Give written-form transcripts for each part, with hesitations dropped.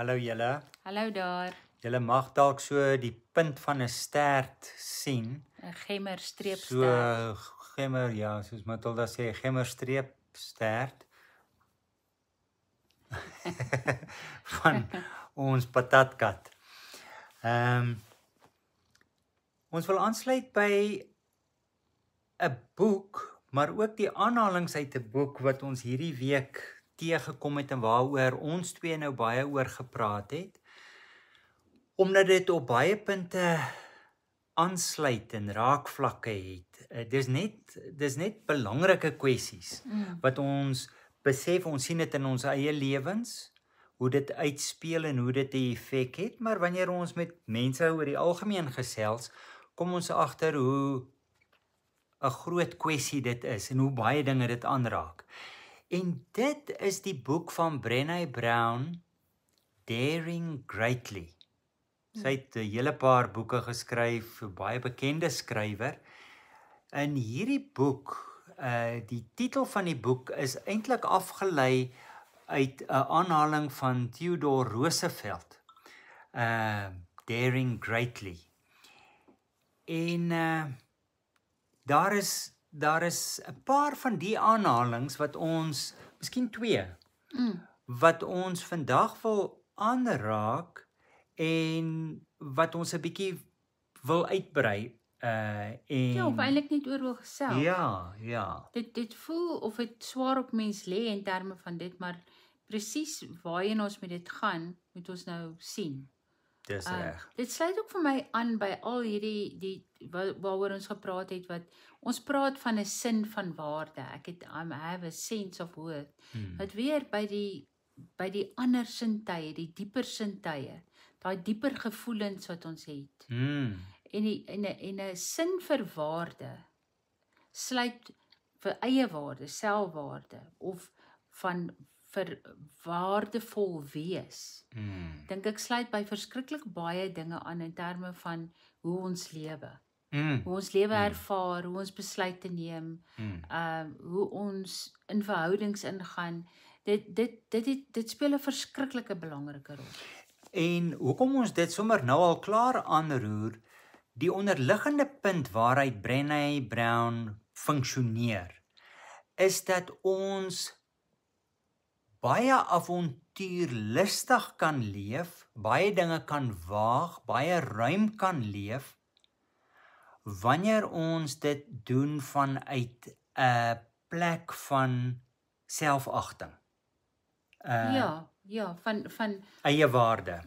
Hallo julle. Hallo daar, Julle mag dalk so die punt van 'n stert sien. 'n gemmer So streepster. gemmer, ja, soos Matilda sê, gemmer streep stert van ons patatkat. Ons wil aansluit by 'n boek, maar ook die aanhalings uit 'n boek wat ons hierdie week teëgekom het en waaroor ons twee nou baie oor gepraat het. Omdat dit op baie punte aansluit en raakvlakke het. Dis net belangrike kwessies wat ons besef, ons sien dit in ons eie lewens, hoe dit uitspeel en hoe dit 'n effek het, maar wanneer ons met mense oor die algemeen gesels, kom ons agter hoe 'n groot kwessie dit is en hoe baie dinge dit aanraak. En dit is die boek van Brené Brown, Daring Greatly. Sy het 'n hele paar boeke geskryf, 'n baie bekende skrywer. In hierdie boek, die titel van die boek is eintlik afgelei uit 'n aanhaling van Theodore Roosevelt, Daring Greatly. En daar is 'n paar van die aanhalings wat ons, miskien twee, wat ons vandag wil aanraak en wat ons 'n bietjie wil uitbrei en Ja, of eintlik net oor wil gesels. Ja. Dit voel of dit swaar op mens lê in terme van dit, maar presies waarheen ons met dit gaan, moet ons nou sien. Dis reg. Dit sluit ook vir my aan by al hierdie waaroor ons gepraat het, wat ons praat van 'n sin van waarde. I have a sense of worth. Wat weer by die ander sintuie, die dieper sintuie, daai dieper gevoelens wat ons het. En 'n sin vir waarde sluit vir eie waarde, selfwaarde of vir waardevol wees. Dink ek sluit by verskriklik baie dinge aan in terme van hoe ons lewe. Hoe ons lewe ervaar, hoe ons besluite neem, hoe ons in verhoudings ingaan. Dit speel 'n verskriklike belangrike rol. En hoekom ons dit sommer nou al klaar aanroer, die onderliggende punt waaruit Brené Brown funksioneer, is dat ons baie avontuurlustig kan leef, baie dinge kan waag, baie ruim kan leef, wanneer ons dit doen vanuit 'n plek van selfagting. Van Eie waarde.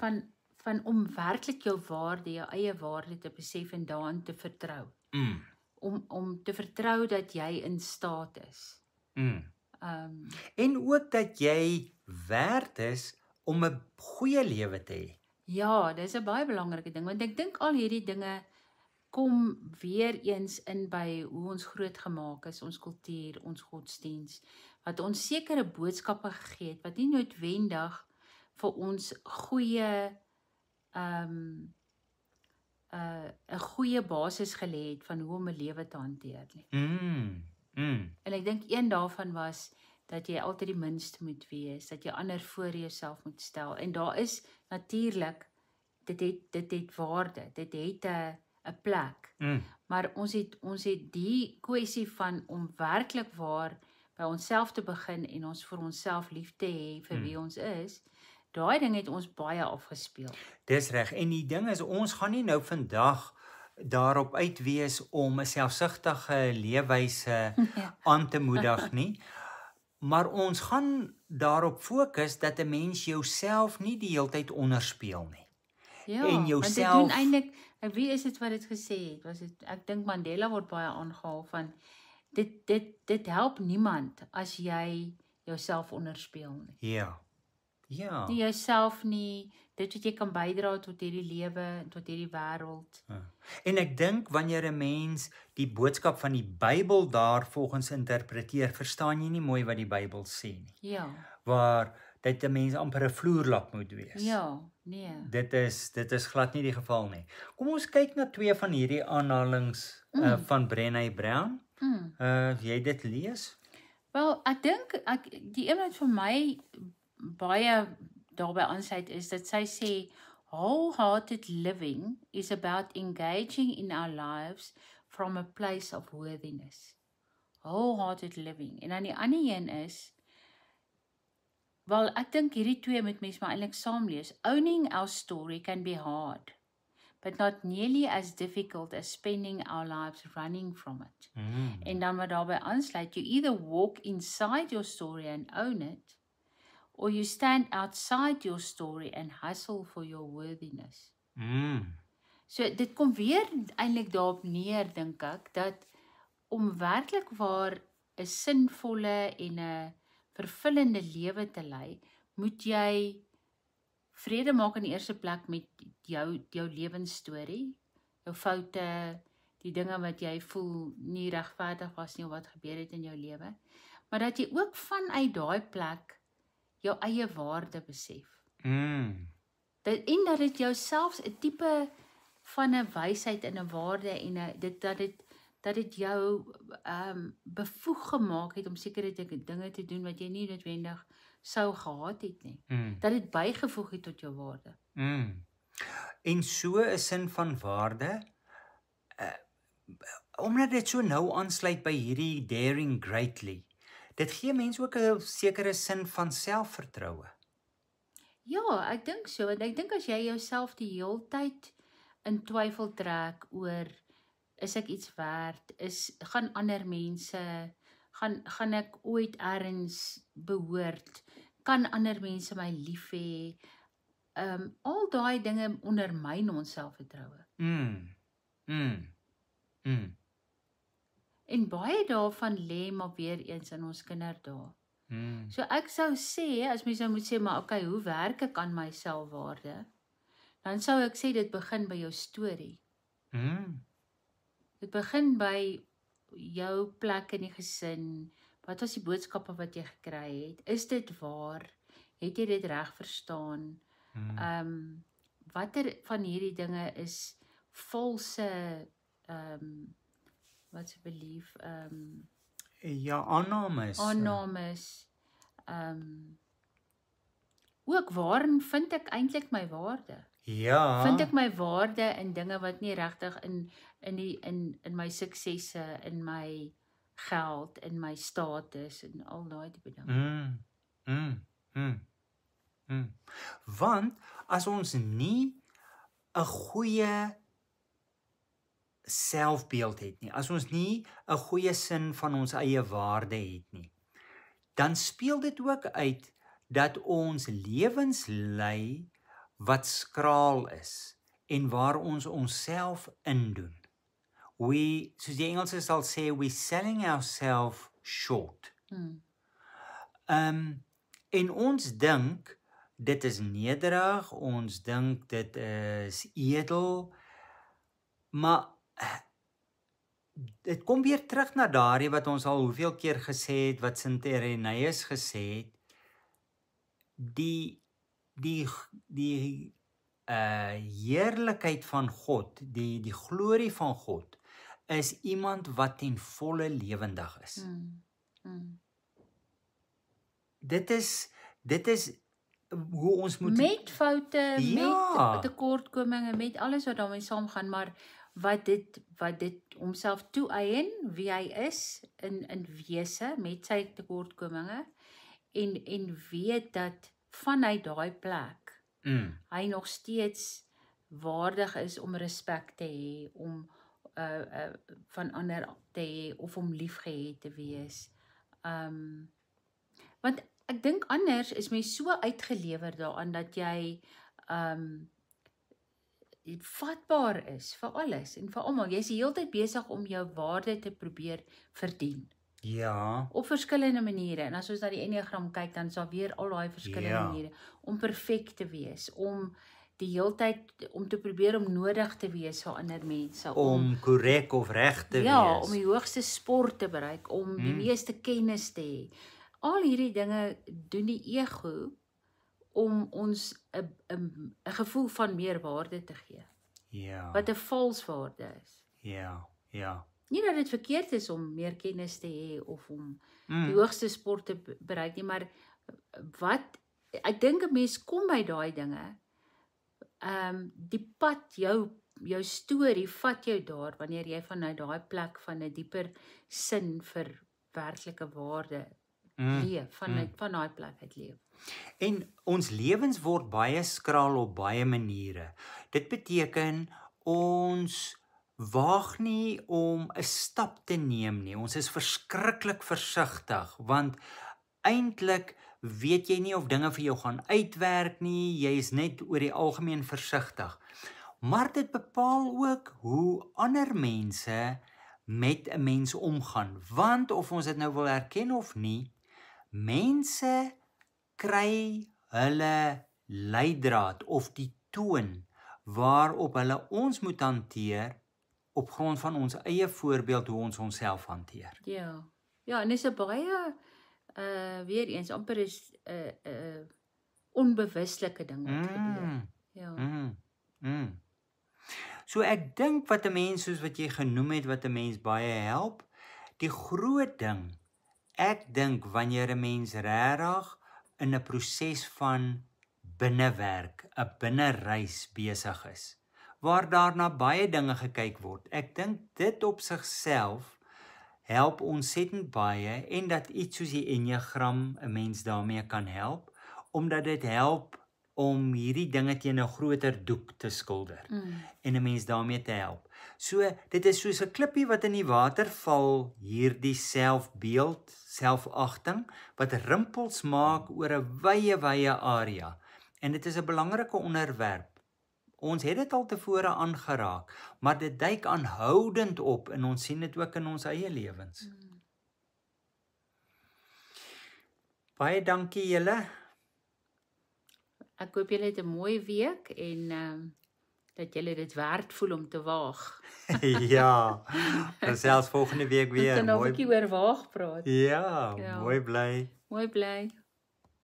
Van om werklik jou waarde, jou eie waarde te besef en daarin te vertrou. Om te vertrou dat jy in staat is. En ook dat jy werd is om 'n goeie lewe te hê. Ja, dis 'n baie belangrike ding, want ek dink al hierdie dinge kom weer eens in by hoe ons grootgemaak is, ons kultuur, ons godsdiens, wat ons sekere boodskappe gegee het wat nie noodwendig vir ons goeie 'n goeie basis gelê het van hoe om 'n lewe te hanteer nie. En ek dink een daarvan was dat jy altyd die minste moet wees, dat jy ander voor jouself moet stel. En daar is natuurlik, dit het waarde, dit het 'n plek. Maar ons het die kwessie van om werklik waar by onsself te begin en ons vir onsself lief te hê vir wie ons is, daai ding het ons baie afgespeel. Dis reg. En die ding is, ons gaan nie nou vandag daarop uit wees om 'n selfsugtige leefwyse aan te moedig nie. Maar ons gaan daarop fokus dat 'n mens jouself nie die heeltyd onderspeel nie. Ja, en want jouself, dit doen eintlik, wie is dit wat dit gesê het? Was dit, ek dink Mandela word baie aangehaal van dit help niemand as jy jouself onderspeel nie. Ja. Nie jouself nie, dit wat jy kan bydra tot hierdie lewe, tot hierdie wêreld. En ek dink wanneer 'n mens die boodskap van die Bybel daarvolgens interpreteer, verstaan jy nie mooi wat die Bybel sê nie. Ja. Waar dat 'n mens amper 'n vloerlap moet wees. Ja, nee. Dit is glad nie die geval nie. Kom ons kyk na twee van hierdie aanhalings van Brené Brown. Jy dit lees? Wel, ek dink die een wat vir my baie daarbey aansluit is dat sy sê wholehearted living is about engaging in our lives from a place of worthiness. Wholehearted living. En dan die ander een is, wel, ek dink hierdie twee moet mens maar eintlik saam lees. Owning our story can be hard, but not nearly as difficult as spending our lives running from it. En dan wat daarbey aansluit, you either walk inside your story and own it, or you stand outside your story and hustle for your worthiness. So dit kom weer eintlik daarop neer, dink ek, dat om werklik waar 'n sinvolle en 'n vervullende lewe te lei, moet jy vrede maak in die eerste plek met jou lewensstorie, jou foute, die dinge wat jy voel nie regverdig was nie of wat gebeur het in jou lewe, maar dat jy ook vanuit daai plek jou eie waarde besef. En dat dit jou selfs 'n tipe van 'n wysheid en 'n waarde en dat dit jou bevoeg gemaak het om sekere dinge te doen wat jy nie noodwendig sou gehad het nie. Dat dit bygevoeg het tot jou waarde. En so 'n sin van waarde, omdat dit so nou aansluit by hierdie daring greatly, dit gee mense ook 'n sekere sin van selfvertroue. Ja, ek dink so, want ek dink as jy jouself die heeltyd in twyfel trek oor, is ek iets werd, gaan ander mense, gaan ek ooit ergens behoort, kan ander mense my lief hê, al daai dinge ondermyn ons selfvertroue. En baie daarvan lê maar weer eens in ons kinderdae. So ek sou sê, as mens nou moet sê, maar okay, hoe werk ek aan my selfwaarde? Dan sou ek sê, dit begin by jou storie. Dit begin by jou plek in die gesin. Wat was die boodskappe wat jy gekry het? Is dit waar? Het jy dit reg verstaan? Watter van hierdie dinge is valse, what's a belief? Ja, aannames. Ook waarin vind ek eintlik my waarde? Ja. Vind ek my waarde in dinge wat nie regtig in my suksesse, in my geld, in my status en al daai tipe dinge. Want as ons nie 'n goeie selfbeeld het nie, as ons nie 'n goeie sin van ons eie waarde het nie, dan speel dit ook uit dat ons lewens lei wat skraal is en waar ons onsself indoen. Soos die Engelse sal sê, we're selling ourselves short. En ons dink dit is nederig, ons dink dit is edel, maar dit kom weer terug na daardie wat ons al hoeveel keer gesê het, wat Sint Irenaeus gesê het, die heerlikheid van God, die glorie van God, is iemand wat ten volle lewendig is. Dit is hoe ons moet... Met foute, met tekortkominge, met alles wat daarmee saamgaan, maar wat dit homself toeëien, wie hy is, in wese, met sy tekortkominge, en weet dat vanuit daai plek, hy nog steeds waardig is om respek te hê, om van ander te hê, of om liefgehet te wees. Want ek dink anders is mens so uitgelewer daaraan, dat jy vatbaar is vir alles, en vir almal. Jy is die hele tyd besig om jou waarde te probeer verdien. Ja. Op verskillende maniere, en as ons na die Enneagram kyk, dan is daar weer al daai verskillende maniere, om perfek te wees, om die hele tyd, om te probeer om nodig te wees vir ander mense, om korrek of reg te wees. Ja, om die hoogste sport te bereik, om die meeste kennis te hê. Al hierdie dinge doen die ego, om ons 'n gevoel van meer waarde te gee. Ja. Wat 'n vals waarde is. Ja. Nie dat dit verkeerd is om meer kennis te hê of om die hoogste sport te bereik nie, maar wat ek dink 'n mens kom by daai dinge. Die pad jou storie vat jou daar wanneer jy vanuit daai plek van 'n dieper sin vir werklike waarde leef, van daai plek uit leef. En ons lewens word baie skraal op baie maniere. Dit beteken ons waag nie om 'n stap te neem nie. Ons is verskriklik versigtig want eintlik weet jy nie of dinge vir jou gaan uitwerk nie. Jy is net oor die algemeen versigtig. Maar dit bepaal ook hoe ander mense met 'n mens omgaan, want of ons dit nou wil erken of nie, mense kry hulle leidraad of die toon waarop hulle ons moet hanteer op grond van ons eie voorbeeld hoe ons onsself hanteer. Ja. Ja, en dis 'n baie weer eens amper is 'n onbewuslike ding wat gebeur. Ja. So ek dink wat 'n mens soos wat jy genoem het wat 'n mens baie help, die groot ding, ek dink wanneer 'n mens regtig in 'n proses van binnewerk, 'n binnereis besig is, waar daar na baie dinge gekyk word. Ek dink dit op sigself help ontsettend baie en dat iets soos die enneagram 'n mens daarmee kan help, omdat dit help om hierdie dinge teen 'n groter doek te skilder en 'n mens daarmee te help. So dit is soos 'n klippie wat in die water val, hierdie selfbeeld, selfagting wat rimpels maak oor 'n wye area. En dit is 'n belangrike onderwerp. Ons het dit al tevore aangeraak, maar dit duik aanhoudend op en ons sien dit ook in ons eie lewens. Baie dankie julle. Ek hoop julle het 'n mooi week en dat julle dit werd voel om te waag. Ja, en selfs volgende week weer. Ons kan nou 'n bietjie oor waag praat. Ja, mooi bly. Mooi bly.